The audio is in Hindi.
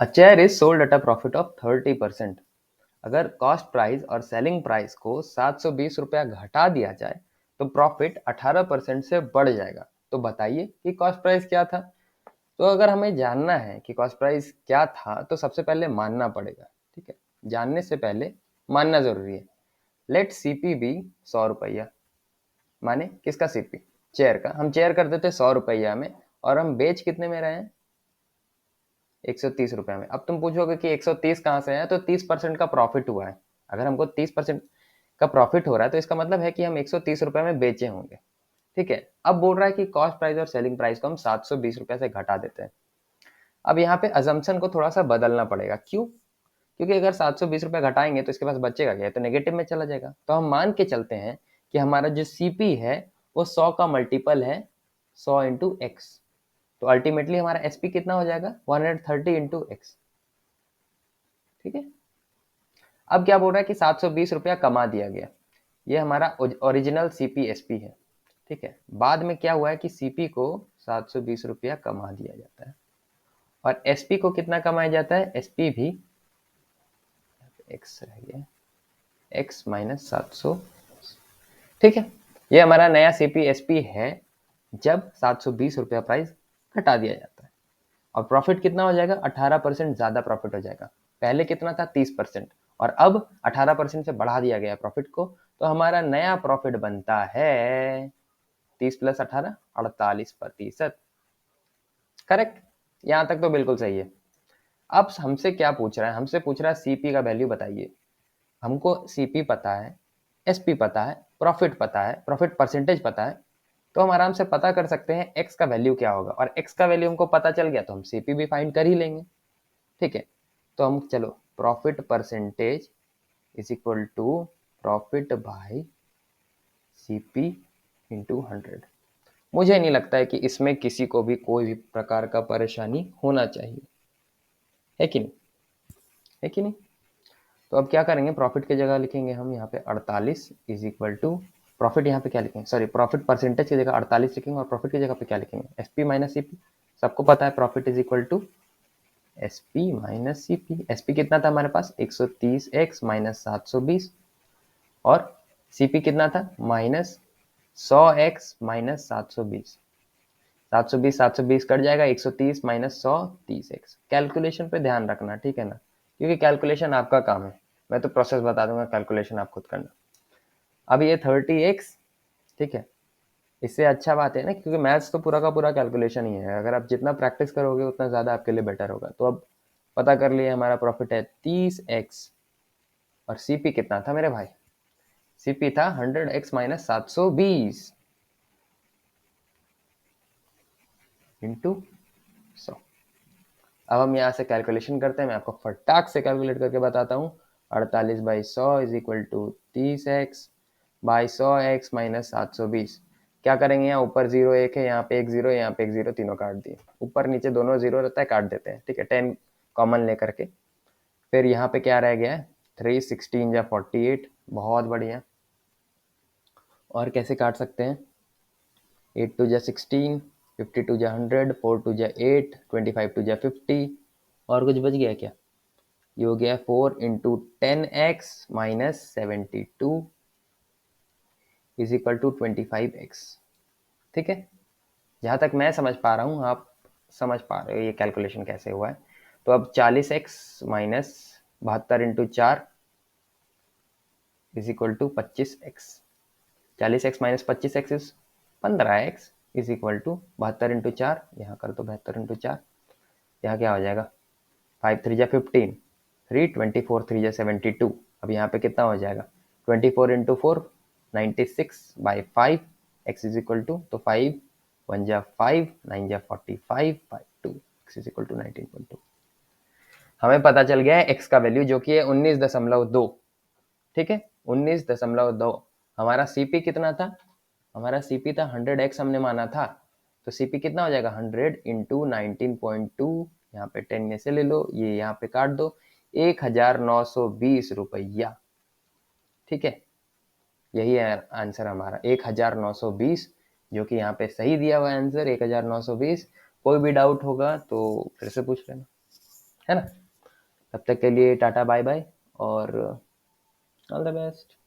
A chair is sold at a profit of 30%। अगर कॉस्ट प्राइस और सेलिंग प्राइस को 720 रुपया घटा दिया जाए तो प्रॉफिट 18% से बढ़ जाएगा। तो बताइए कि कॉस्ट प्राइस क्या था। तो अगर हमें जानना है कि कॉस्ट प्राइस क्या था तो सबसे पहले मानना पड़ेगा। ठीक है, जानने से पहले मानना जरूरी है। लेट सीपी बी 100 रुपया, माने किसका सीपी? चेयर का। हम चेयर कर देते 100 रुपया में और हम बेच कितने में रहे हैं? 130 रुपये में। अब तुम पूछोगे कि 130 कहाँ से आया, तो 30% का प्रॉफिट हुआ है। अगर हमको 30% का प्रॉफिट हो रहा है तो इसका मतलब है कि हम 130 रुपये में बेचे होंगे। ठीक है, अब बोल रहा है कि कॉस्ट प्राइस और सेलिंग प्राइस को हम 720 रुपये से घटा देते हैं। अब यहाँ पे अजम्पशन को थोड़ा सा बदलना पड़ेगा। क्यों? क्योंकि अगर 720 रुपये घटाएंगे तो इसके पास बचेगा क्या? तो नेगेटिव में चला जाएगा। तो हम मान के चलते हैं कि हमारा जो सीपी है वो 100 का मल्टीपल है 100 इंटू एक्स। तो अल्टीमेटली हमारा एसपी कितना हो जाएगा? 130 इंटू एक्स। ठीक है, अब क्या बोल रहा है कि 720 रुपया कमा दिया गया। ये हमारा ओरिजिनल सीपी एसपी है। ठीक है, बाद में क्या हुआ है कि सीपी को 720 रुपया कमा दिया जाता है और एसपी को कितना कमाया जाता है? एसपी भी एक्स रह गया, एक्स माइनस 700। ठीक है, ये हमारा नया सीपी एसपी है जब 720 रुपया प्राइस घटा दिया जाता है। और प्रॉफिट कितना हो जाएगा? 18% ज्यादा प्रॉफिट हो जाएगा। पहले कितना था? 30%, और अब 18% से बढ़ा दिया गया प्रॉफिट को। तो हमारा नया प्रॉफिट बनता है 30 प्लस 18, 48%। करेक्ट, यहां तक तो बिल्कुल सही है। अब हमसे क्या पूछ रहा है? हमसे पूछ रहा है सीपी का वैल्यू बताइए। हमको सीपी पता है, एसपी पता है, प्रॉफिट पता है, प्रॉफिट परसेंटेज पता है। तो हम आराम से पता कर सकते हैं एक्स का वैल्यू क्या होगा, और एक्स का वैल्यू हमको पता चल गया तो हम सीपी भी फाइंड कर ही लेंगे। ठीक है, तो हम चलो profit percentage is equal to profit by CP into 100। मुझे नहीं लगता है कि इसमें किसी को भी कोई भी प्रकार का परेशानी होना चाहिए, है कि नहीं? है कि नहीं? तो अब क्या करेंगे? प्रॉफिट की जगह लिखेंगे हम यहाँ पे 48 इज इक्वल टू प्रॉफिट। यहाँ पे क्या लिखेंगे? सॉरी, प्रॉफिट परसेंटेज की जगह 48 लिखेंगे और प्रॉफिट की जगह पे क्या लिखेंगे? SP minus CP. सबको पता है profit is equal to SP minus CP. SP कितना था हमारे पास? 130x माइनस 720, और सीपी कितना था? Minus 100x minus 720। 720 720 कट जाएगा, 130 माइनस 100 30x। कैलकुलेशन पे ध्यान रखना, ठीक है ना, क्योंकि कैलकुलेशन आपका काम है। मैं तो प्रोसेस बता दूंगा, कैलकुलेशन आप खुद करना। अब ये 30x, ठीक है, इससे अच्छा बात है ना, क्योंकि मैथ्स तो पूरा का पूरा कैलकुलेशन ही है। अगर आप जितना प्रैक्टिस करोगे उतना ज़्यादा आपके लिए बेटर होगा। तो अब पता कर लिए हमारा प्रॉफिट है 30x, और सीपी कितना था मेरे भाई? सीपी था 100x माइनस 720 इंटू 100। अब हम यहाँ से कैलकुलेशन करते हैं। मैं आपको फटाक से कैलकुलेट करके बताता हूँ। 48/100 is equal to 30x by 100x minus 720। क्या करेंगे? यहाँ ऊपर जीरो एक है, यहाँ पे एक जीरो, यहाँ पे एक जीरो, तीनों काट दिए। ऊपर नीचे दोनों जीरो रहता है, काट देते हैं। ठीक है, 10 कॉमन लेकर के। फिर यहाँ पे क्या रह गया है? 3 16 या 48। बहुत बढ़िया। और कैसे काट सकते हैं? 8 2 जा 16, 52 जा 100, 4 2 जा 8, 25 2 जा 50। और कुछ बच गया क्या? ये हो गया 4 into 10x minus 72 is equal to 25x। ठीक है, जहाँ तक मैं समझ पा रहा हूँ आप समझ पा रहे हो ये कैलकुलेशन कैसे हुआ है। तो अब 40x minus 72 into 4 is equal to 25x। 40x minus 25x is 15x is equal to 72 into 4। यहाँ कर दो 72 इंटू 4। यहाँ क्या हो जाएगा? 5 3 जा 15, 3 24 3 जा 72। अब यहाँ पे कितना हो जाएगा? 24 into 4 96/5 x is equal to, तो 5 1 जा 5 9 जा 45/2 x इज इक्वल टू 19.2। हमें पता चल गया है x का वैल्यू, जो कि है 19.2। ठीक है, 19.2। हमारा सीपी कितना था? हमारा सीपी था 100x, हमने माना था। तो सीपी कितना हो जाएगा? 100 इंटू 19.2। यहाँ पे 10 में से ले लो, ये यहाँ पे काट दो, 1920 रुपया। ठीक है, यही है आंसर हमारा 1920, जो कि यहाँ पे सही दिया हुआ आंसर 1920। कोई भी डाउट होगा तो फिर से पूछ लेना, है ना। तब तक के लिए टाटा बाय बाय और ऑल द बेस्ट।